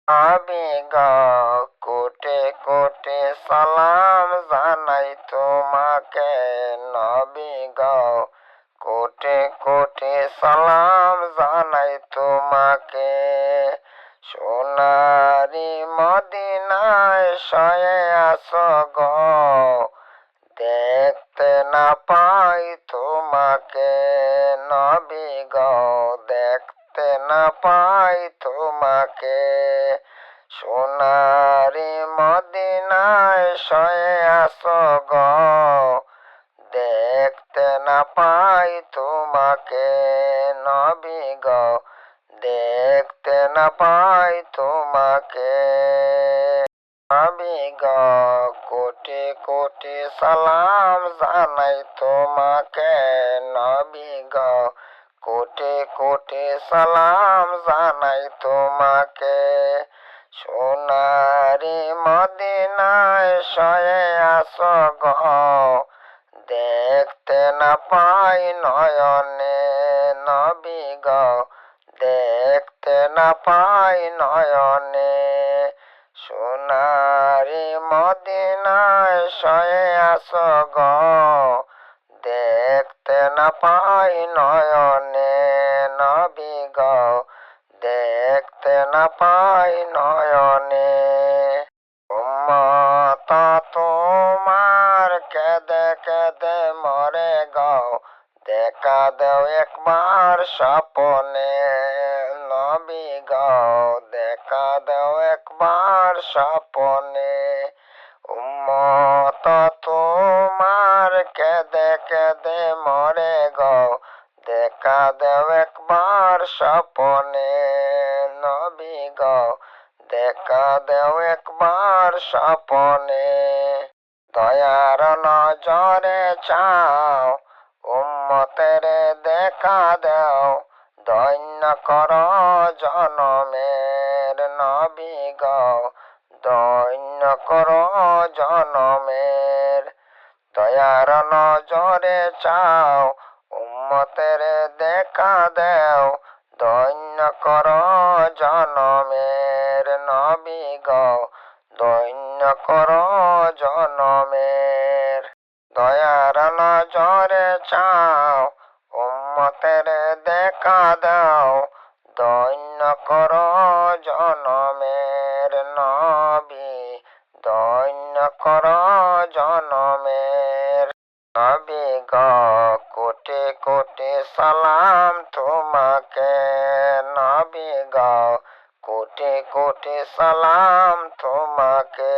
আমি গো কোটি কোটি সালাম জানাই তোমাকে। নবী গো কোটি কোটি সালাম জানাই তোমাকে। সোনারি মদিনায় শয়ে আছো গো, দেখতে না পাই তোমাকে। নবী গো দেখতে না পাই তোমাকে। সোনারি মদিনায় শয়ে আছো গো, দেখতে না পাই তোমাকে। নবী গো দেখতে না পাই তোমাকে। নবী গো কোটি কোটি সালাম জানাই তোমাকে। নবী গো কোটি কোটি সালাম জানাই তোমাকে। সোনারি মদিনায় শয়ে আছো গো, দেখতে না পাই নয়নে। নবী গো দেখতে না পাই নয়নে। সোনারি মদিনায় শয়ে আছো গো, দেখতে না পাই নয়নে। নবী গো দেখতে না পাই নয়নে। উম্মত তোমার কেঁদে কেঁদে মরে গো, দেখা দেও একবার স্বপনে। নবী গো দেখা দেও একবার স্বপনে। উম্মত তোমার কেঁদে কেঁদে মরে গো, দেখা দেও একবার স্বপনে। নবী গো দেখা দেও একবার স্বপনে। দয়ার নজরে চাও উম্মতের দেখা দেও, ধন্য কর জনমের। নবী গো ধন্য কর জনমের। দয়ার নজরে চাও উম্মতের দেখা দেও, ধন্য কর জনমের। নবী গো ধন্য কর জনমের। দয়ার নজরে চাও উম্মতের দেখা দাও, ধন্য কর জনমের। নবী ধন্য কর জনমের। নবী গো কোটি কোটি সালাম তোমাকে। নবী গো কোটি কোটি সালাম তোমাকে।